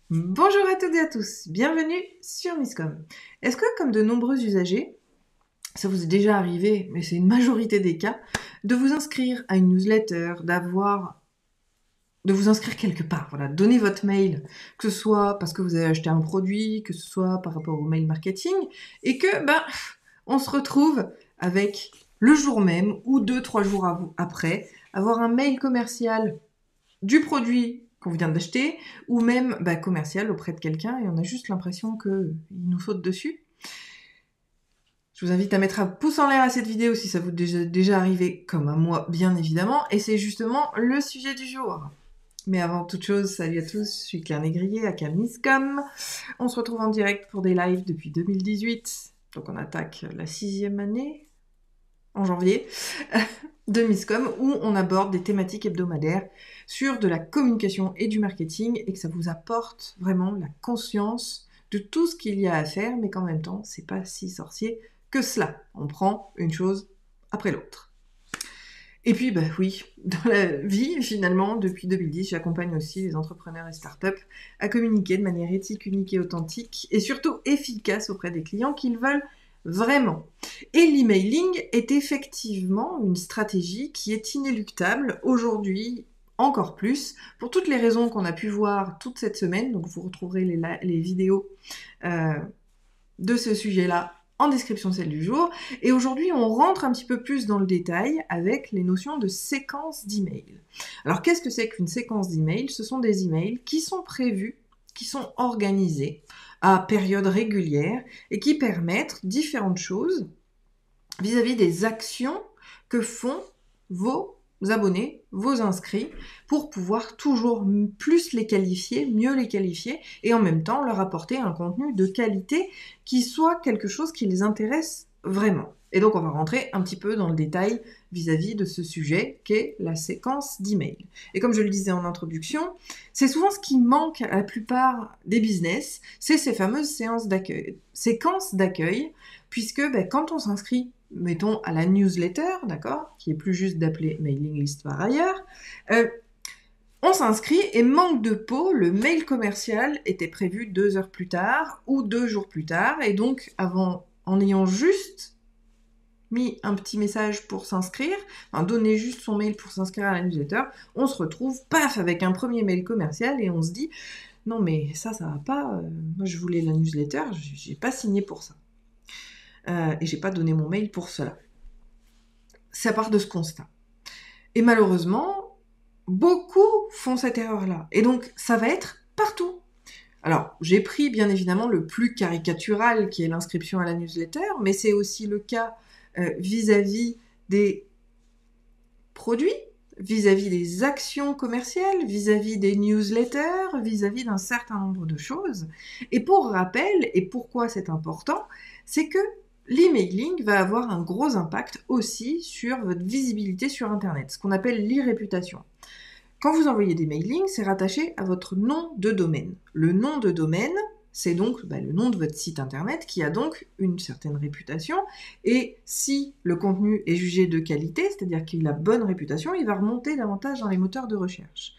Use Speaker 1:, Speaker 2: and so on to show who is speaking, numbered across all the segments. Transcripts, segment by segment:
Speaker 1: Bonjour à toutes et à tous, bienvenue sur Miscom. Est-ce que, comme de nombreux usagers, ça vous est déjà arrivé, mais c'est une majorité des cas, de vous inscrire à une newsletter, de vous inscrire quelque part, voilà, donner votre mail, que ce soit parce que vous avez acheté un produit, que ce soit par rapport au mail marketing, et que, on se retrouve avec le jour même ou 2-3 jours après, avoir un mail commercial du produit qu'on vient d'acheter, ou même commercial auprès de quelqu'un, et on a juste l'impression qu'il nous saute dessus. Je vous invite à mettre un pouce en l'air à cette vidéo si ça vous est déjà arrivé, comme à moi bien évidemment, et c'est justement le sujet du jour. Mais avant toute chose, salut à tous, je suis Claire Négrier, aka Miscom. On se retrouve en direct pour des lives depuis 2018, donc on attaque la 6e année, en janvier, de Miscom, où on aborde des thématiques hebdomadaires sur de la communication et du marketing, et que ça vous apporte vraiment la conscience de tout ce qu'il y a à faire, mais qu'en même temps, c'est pas si sorcier que cela. On prend une chose après l'autre. Et puis, oui, dans la vie, finalement, depuis 2010, j'accompagne aussi les entrepreneurs et startups à communiquer de manière éthique, unique et authentique, et surtout efficace auprès des clients qu'ils veulent vraiment. Et l'emailing est effectivement une stratégie qui est inéluctable aujourd'hui, encore plus, pour toutes les raisons qu'on a pu voir toute cette semaine. Donc vous retrouverez les vidéos de ce sujet-là en description de celle du jour. Et aujourd'hui, on rentre un petit peu plus dans le détail avec les notions de séquence d'emails. Alors, qu'est-ce que c'est qu'une séquence d'emails ? Ce sont des emails qui sont prévus, qui sont organisés à périodes régulières et qui permettent différentes choses vis-à-vis des actions que font vos abonnés, vos inscrits, pour pouvoir toujours plus les qualifier, mieux les qualifier, et en même temps leur apporter un contenu de qualité qui soit quelque chose qui les intéresse vraiment. Et donc on va rentrer un petit peu dans le détail vis-à-vis de ce sujet qu'est la séquence d'email. Et comme je le disais en introduction, c'est souvent ce qui manque à la plupart des business, c'est ces fameuses séquences d'accueil, puisque quand on s'inscrit, mettons, à la newsletter, d'accord, qui est plus juste d'appeler mailing list par ailleurs, on s'inscrit et manque de peau, le mail commercial était prévu 2 heures plus tard ou 2 jours plus tard, et donc en ayant juste mis un petit message pour s'inscrire, donner juste son mail pour s'inscrire à la newsletter, on se retrouve, paf, avec un premier mail commercial et on se dit « Non mais ça va pas, moi je voulais la newsletter, j'ai pas signé pour ça. Et j'ai pas donné mon mail pour cela. » Ça part de ce constat. Et malheureusement, beaucoup font cette erreur-là. Et donc, ça va être partout. Alors, j'ai pris bien évidemment le plus caricatural qui est l'inscription à la newsletter, mais c'est aussi le cas vis-à-vis des produits, vis-à-vis des actions commerciales, vis-à-vis des newsletters, vis-à-vis d'un certain nombre de choses. Et pour rappel, et pourquoi c'est important, c'est que l'emailing va avoir un gros impact aussi sur votre visibilité sur Internet, ce qu'on appelle l'e-réputation. Quand vous envoyez des mailings, c'est rattaché à votre nom de domaine. Le nom de domaine, c'est donc le nom de votre site Internet qui a donc une certaine réputation. Et si le contenu est jugé de qualité, c'est-à-dire qu'il a bonne réputation, il va remonter davantage dans les moteurs de recherche.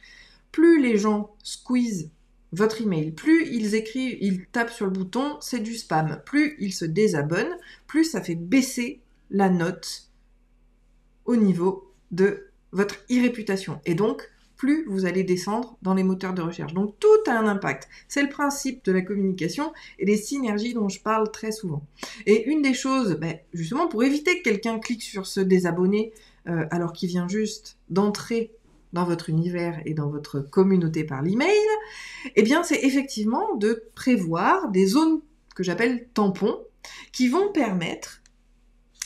Speaker 1: Plus les gens squeezent votre email, plus ils tapent sur le bouton « c'est du spam », plus ils se désabonnent, plus ça fait baisser la note au niveau de votre e-réputation. Et donc, plus vous allez descendre dans les moteurs de recherche. Donc tout a un impact. C'est le principe de la communication et des synergies dont je parle très souvent. Et une des choses, justement, pour éviter que quelqu'un clique sur se désabonner alors qu'il vient juste d'entrer dans votre univers et dans votre communauté par l'email, eh bien c'est effectivement de prévoir des zones que j'appelle tampons qui vont permettre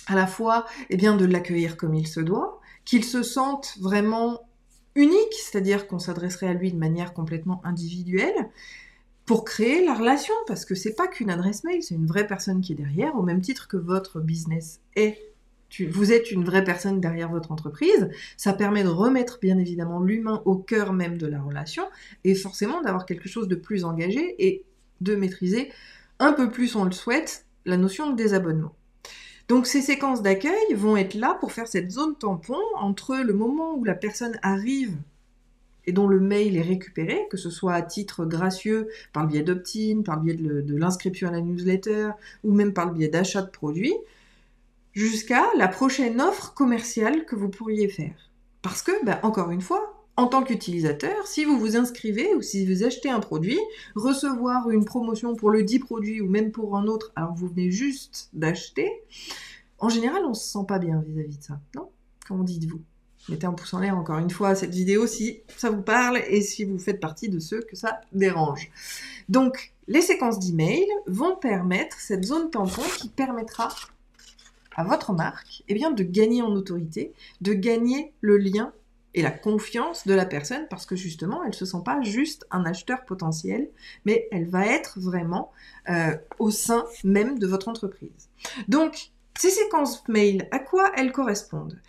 Speaker 1: à la fois de l'accueillir comme il se doit, qu'il se sente vraiment unique, c'est-à-dire qu'on s'adresserait à lui de manière complètement individuelle, pour créer la relation, parce que c'est pas qu'une adresse mail, c'est une vraie personne qui est derrière, au même titre que votre business vous êtes une vraie personne derrière votre entreprise, ça permet de remettre bien évidemment l'humain au cœur même de la relation, et forcément d'avoir quelque chose de plus engagé et de maîtriser un peu plus, on le souhaite, la notion de désabonnement. Donc ces séquences d'accueil vont être là pour faire cette zone tampon entre le moment où la personne arrive et dont le mail est récupéré, que ce soit à titre gracieux par le biais d'opt-in, par le biais de l'inscription à la newsletter, ou même par le biais d'achat de produits, jusqu'à la prochaine offre commerciale que vous pourriez faire. Parce que, encore une fois, en tant qu'utilisateur, si vous vous inscrivez ou si vous achetez un produit, recevoir une promotion pour le dit produit ou même pour un autre, alors que vous venez juste d'acheter, en général, on se sent pas bien vis-à-vis de ça, non ? Qu'en dites-vous ? Mettez un pouce en l'air encore une fois à cette vidéo si ça vous parle et si vous faites partie de ceux que ça dérange. Donc, les séquences d'email vont permettre cette zone tampon qui permettra à votre marque de gagner en autorité, de gagner le lien et la confiance de la personne parce que justement, elle ne se sent pas juste un acheteur potentiel, mais elle va être vraiment au sein même de votre entreprise. Donc, ces séquences mail, à quoi elles correspondent ?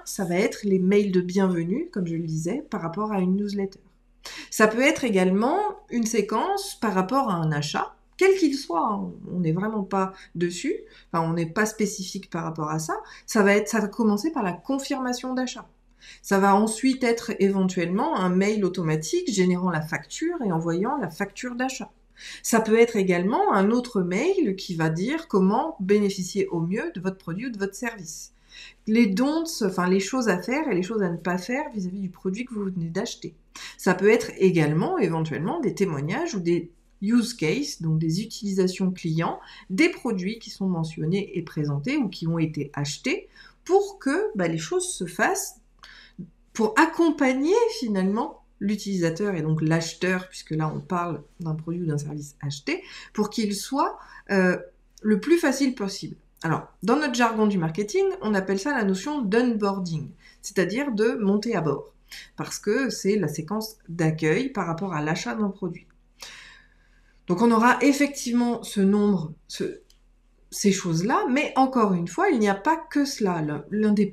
Speaker 1: Ça va être les mails de bienvenue, comme je le disais, par rapport à une newsletter. Ça peut être également une séquence par rapport à un achat, quel qu'il soit, hein, on n'est vraiment pas dessus, on n'est pas spécifique par rapport à ça. Ça va commencer par la confirmation d'achat. Ça va ensuite être éventuellement un mail automatique générant la facture et envoyant la facture d'achat. Ça peut être également un autre mail qui va dire comment bénéficier au mieux de votre produit ou de votre service. Les don'ts, les choses à faire et les choses à ne pas faire vis-à-vis du produit que vous venez d'acheter. Ça peut être également éventuellement des témoignages ou des use cases, donc des utilisations clients, des produits qui sont mentionnés et présentés ou qui ont été achetés pour que les choses se fassent, pour accompagner finalement l'utilisateur et donc l'acheteur, puisque là on parle d'un produit ou d'un service acheté, pour qu'il soit le plus facile possible. Alors, dans notre jargon du marketing, on appelle ça la notion d'onboarding, c'est-à-dire de monter à bord, parce que c'est la séquence d'accueil par rapport à l'achat d'un produit. Donc on aura effectivement ces choses-là, mais encore une fois, il n'y a pas que cela. L'une des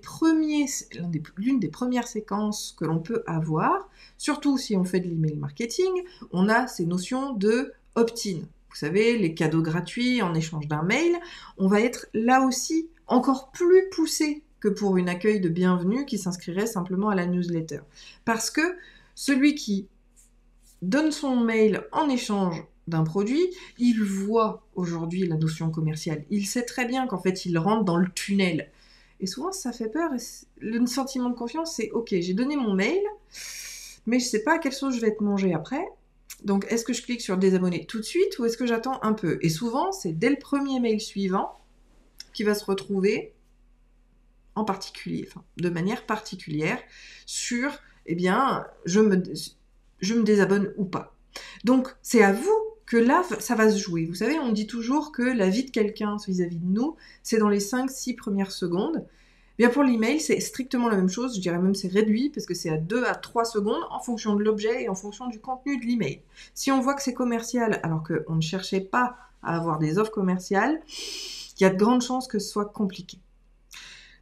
Speaker 1: premières séquences que l'on peut avoir, surtout si on fait de l'email marketing, on a ces notions de opt-in. Vous savez, les cadeaux gratuits en échange d'un mail, on va être là aussi encore plus poussé que pour une accueil de bienvenue qui s'inscrirait simplement à la newsletter. Parce que celui qui donne son mail en échange d'un produit, il voit aujourd'hui la notion commerciale. Il sait très bien qu'en fait, il rentre dans le tunnel. Et souvent, ça fait peur. Et le sentiment de confiance, c'est « Ok, j'ai donné mon mail, mais je ne sais pas à quelle sauce je vais être mangé après. Donc, est-ce que je clique sur désabonner tout de suite ou est-ce que j'attends un peu ?» Et souvent, c'est dès le premier mail suivant qu'il va se retrouver en particulier, de manière particulière, sur « je me désabonne ou pas ». Donc, c'est à vous que là, ça va se jouer. Vous savez, on dit toujours que la vie de quelqu'un vis-à-vis de nous, c'est dans les 5-6 premières secondes. Bien pour l'email, c'est strictement la même chose. Je dirais même c'est réduit parce que c'est à 2 à 3 secondes en fonction de l'objet et en fonction du contenu de l'email. Si on voit que c'est commercial alors qu'on ne cherchait pas à avoir des offres commerciales, il y a de grandes chances que ce soit compliqué.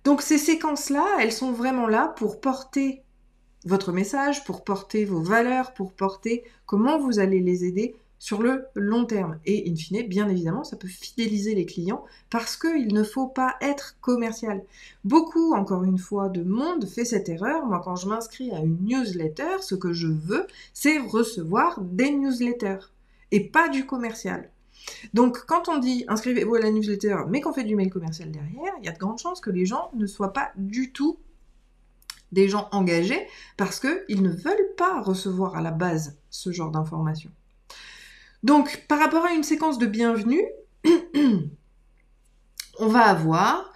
Speaker 1: Donc ces séquences-là, elles sont vraiment là pour porter votre message, pour porter vos valeurs, pour porter comment vous allez les aider sur le long terme. Et in fine, bien évidemment, ça peut fidéliser les clients parce qu'il ne faut pas être commercial. Beaucoup, encore une fois, de monde fait cette erreur. Moi, quand je m'inscris à une newsletter, ce que je veux, c'est recevoir des newsletters et pas du commercial. Donc, quand on dit inscrivez-vous à la newsletter, mais qu'on fait du mail commercial derrière, il y a de grandes chances que les gens ne soient pas du tout des gens engagés parce qu'ils ne veulent pas recevoir à la base ce genre d'informations. Donc, par rapport à une séquence de bienvenue, on va avoir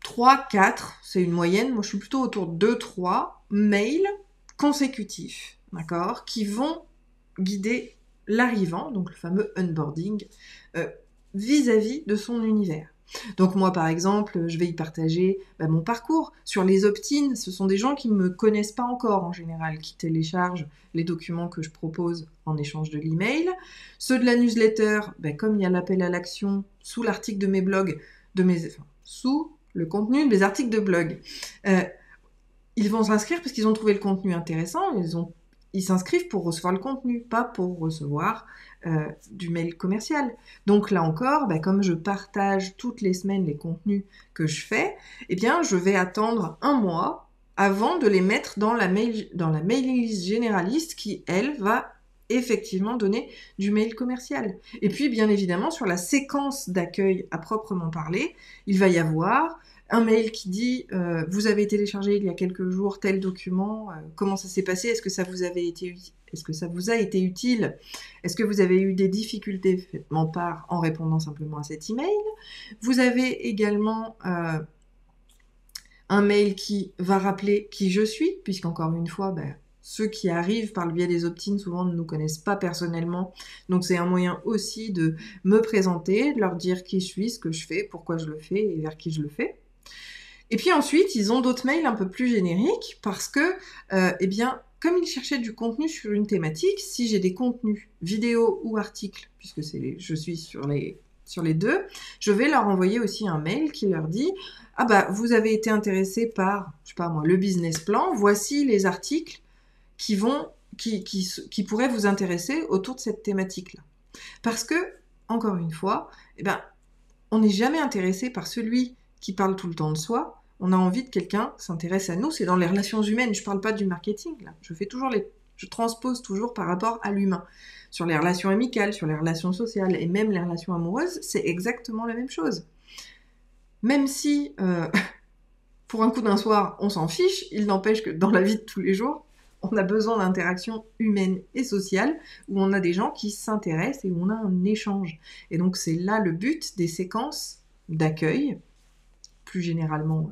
Speaker 1: 3, 4, c'est une moyenne, moi je suis plutôt autour de 2-3 mails consécutifs, d'accord, qui vont guider l'arrivant, donc le fameux onboarding, vis-à-vis de son univers. Donc moi, par exemple, je vais y partager mon parcours. Sur les opt-in, ce sont des gens qui ne me connaissent pas encore en général, qui téléchargent les documents que je propose en échange de l'email. Ceux de la newsletter, comme il y a l'appel à l'action sous l'article de mes blogs, sous le contenu de mes articles de blog, ils vont s'inscrire parce qu'ils ont trouvé le contenu intéressant, ils s'inscrivent pour recevoir le contenu, pas pour recevoir du mail commercial. Donc là encore, comme je partage toutes les semaines les contenus que je fais, je vais attendre un mois avant de les mettre dans la mailing list généraliste qui, elle, va effectivement donner du mail commercial. Et puis, bien évidemment, sur la séquence d'accueil à proprement parler, il va y avoir un mail qui dit vous avez téléchargé il y a quelques jours tel document, comment ça s'est passé, est-ce que ça vous a été utile, est-ce que vous avez eu des difficultés, faites-m'en part en répondant simplement à cet email. Vous avez également un mail qui va rappeler qui je suis, puisqu'encore une fois, ceux qui arrivent par le biais des opt-in souvent ne nous connaissent pas personnellement, donc c'est un moyen aussi de me présenter, de leur dire qui je suis, ce que je fais, pourquoi je le fais et vers qui je le fais. Et puis ensuite, ils ont d'autres mails un peu plus génériques parce que, comme ils cherchaient du contenu sur une thématique, si j'ai des contenus vidéo ou articles, puisque je suis sur les deux, je vais leur envoyer aussi un mail qui leur dit « Ah bah, vous avez été intéressé par, je sais pas moi, le business plan, voici les articles qui pourraient vous intéresser autour de cette thématique-là. » Parce que, encore une fois, on n'est jamais intéressé par celui qui parle tout le temps de soi. On a envie de quelqu'un qui s'intéresse à nous. C'est dans les relations humaines. Je ne parle pas du marketing, là. Je transpose toujours par rapport à l'humain. Sur les relations amicales, sur les relations sociales et même les relations amoureuses, c'est exactement la même chose. Même si, pour un coup d'un soir, on s'en fiche, il n'empêche que dans la vie de tous les jours, on a besoin d'interactions humaines et sociales, où on a des gens qui s'intéressent et où on a un échange. Et donc c'est là le but des séquences d'accueil, plus généralement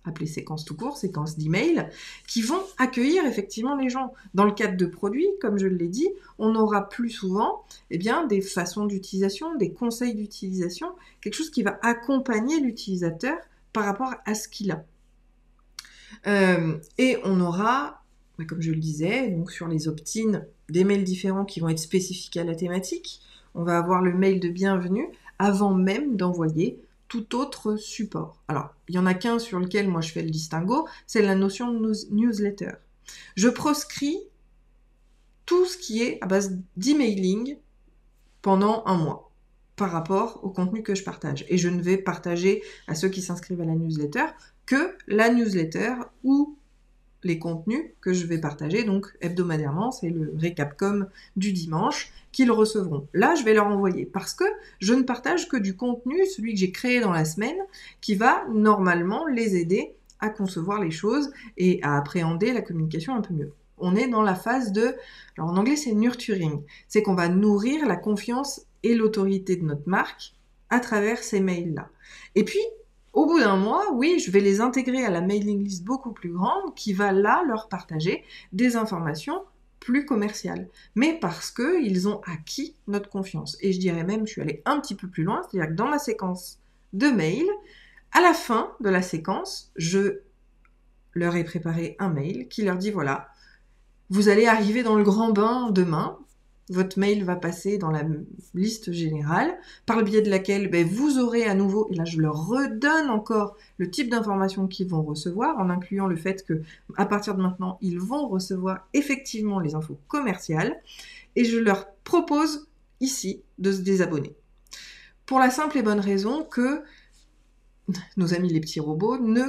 Speaker 1: appelées séquences tout court, séquences d'email, qui vont accueillir effectivement les gens. Dans le cadre de produits, comme je l'ai dit, on aura plus souvent des façons d'utilisation, des conseils d'utilisation, quelque chose qui va accompagner l'utilisateur par rapport à ce qu'il a. Et on aura, comme je le disais, donc sur les opt-in, des mails différents qui vont être spécifiques à la thématique. On va avoir le mail de bienvenue avant même d'envoyer tout autre support. Alors, il y en a qu'un sur lequel moi je fais le distinguo, c'est la notion de newsletter. Je proscris tout ce qui est à base d'emailing pendant un mois par rapport au contenu que je partage. Et je ne vais partager à ceux qui s'inscrivent à la newsletter que la newsletter ou les contenus que je vais partager, donc hebdomadairement, c'est le récapcom du dimanche qu'ils recevront. Là, je vais leur envoyer parce que je ne partage que du contenu, celui que j'ai créé dans la semaine, qui va normalement les aider à concevoir les choses et à appréhender la communication un peu mieux. On est dans la phase alors en anglais c'est nurturing, c'est qu'on va nourrir la confiance et l'autorité de notre marque à travers ces mails-là. Et puis, au bout d'un mois, oui, je vais les intégrer à la mailing list beaucoup plus grande qui va là leur partager des informations plus commerciales. Mais parce qu'ils ont acquis notre confiance. Et je dirais même, je suis allée un petit peu plus loin, c'est-à-dire que dans ma séquence de mails, à la fin de la séquence, je leur ai préparé un mail qui leur dit voilà, vous allez arriver dans le grand bain demain. Votre mail va passer dans la liste générale, par le biais de laquelle vous aurez à nouveau, et là je leur redonne encore le type d'informations qu'ils vont recevoir, en incluant le fait que à partir de maintenant, ils vont recevoir effectivement les infos commerciales, et je leur propose ici de se désabonner. Pour la simple et bonne raison que nos amis les petits robots ne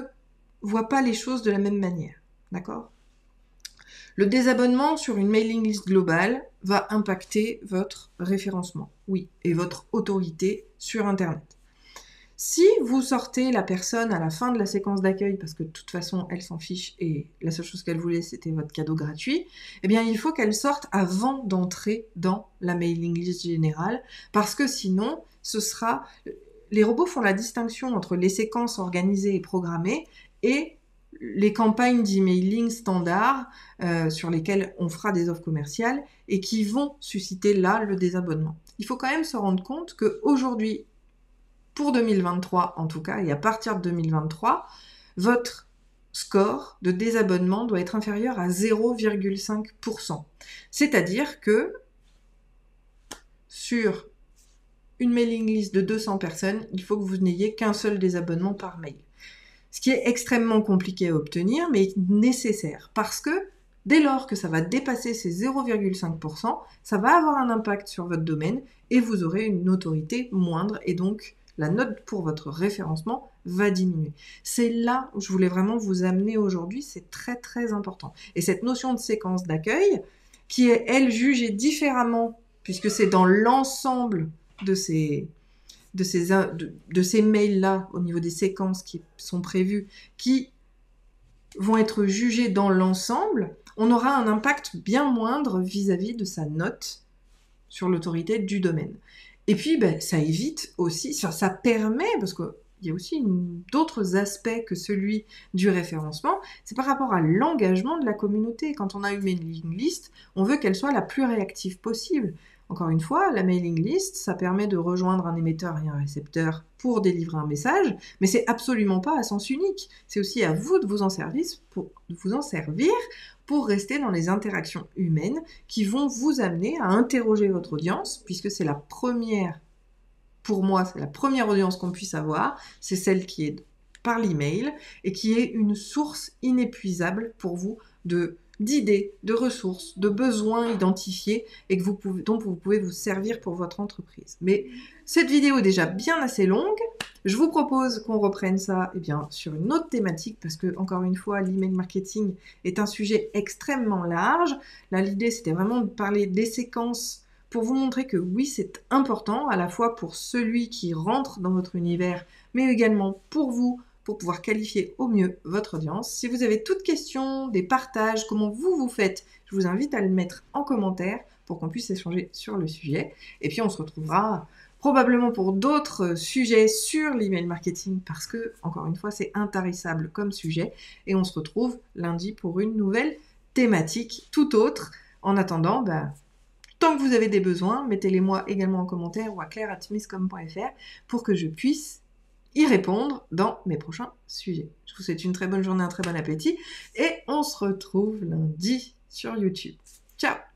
Speaker 1: voient pas les choses de la même manière. D'accord ? Le désabonnement sur une mailing list globale va impacter votre référencement, oui, et votre autorité sur Internet. Si vous sortez la personne à la fin de la séquence d'accueil, parce que de toute façon, elle s'en fiche et la seule chose qu'elle voulait, c'était votre cadeau gratuit, il faut qu'elle sorte avant d'entrer dans la mailing list générale, parce que sinon, les robots font la distinction entre les séquences organisées et programmées et les campagnes d'emailing standard sur lesquelles on fera des offres commerciales et qui vont susciter là le désabonnement. Il faut quand même se rendre compte qu'aujourd'hui, pour 2023 en tout cas, et à partir de 2023, votre score de désabonnement doit être inférieur à 0,5%. C'est-à-dire que sur une mailing list de 200 personnes, il faut que vous n'ayez qu'un seul désabonnement par mail. Ce qui est extrêmement compliqué à obtenir, mais nécessaire. Parce que dès lors que ça va dépasser ces 0,5%, ça va avoir un impact sur votre domaine et vous aurez une autorité moindre et donc la note pour votre référencement va diminuer. C'est là où je voulais vraiment vous amener aujourd'hui, c'est très très important. Et cette notion de séquence d'accueil, qui est, elle, jugée différemment, puisque c'est dans l'ensemble de ces mails-là, au niveau des séquences qui sont prévues, qui vont être jugées dans l'ensemble, on aura un impact bien moindre vis-à-vis de sa note sur l'autorité du domaine. Et puis, ça évite aussi, ça permet, parce qu'il y a aussi d'autres aspects que celui du référencement, c'est par rapport à l'engagement de la communauté. Quand on a une mailing list, on veut qu'elle soit la plus réactive possible. Encore une fois, la mailing list, ça permet de rejoindre un émetteur et un récepteur pour délivrer un message, mais c'est absolument pas à sens unique. C'est aussi à vous de vous en servir pour rester dans les interactions humaines qui vont vous amener à interroger votre audience, puisque c'est la première, pour moi, c'est la première audience qu'on puisse avoir, c'est celle qui est par l'email et qui est une source inépuisable pour vous d'idées, de ressources, de besoins identifiés et dont vous pouvez vous servir pour votre entreprise. Mais cette vidéo est déjà bien assez longue. Je vous propose qu'on reprenne ça sur une autre thématique parce que, encore une fois, l'email marketing est un sujet extrêmement large. Là, l'idée, c'était vraiment de parler des séquences pour vous montrer que oui, c'est important, à la fois pour celui qui rentre dans votre univers, mais également pour vous, pour pouvoir qualifier au mieux votre audience. Si vous avez toutes questions, des partages, comment vous faites, je vous invite à le mettre en commentaire pour qu'on puisse échanger sur le sujet. Et puis on se retrouvera probablement pour d'autres sujets sur l'email marketing parce que, encore une fois, c'est intarissable comme sujet. Et on se retrouve lundi pour une nouvelle thématique tout autre. En attendant, tant que vous avez des besoins, mettez-les moi également en commentaire ou à claire@miscom.fr pour que je puisse y répondre dans mes prochains sujets. Je vous souhaite une très bonne journée, un très bon appétit et on se retrouve lundi sur YouTube. Ciao!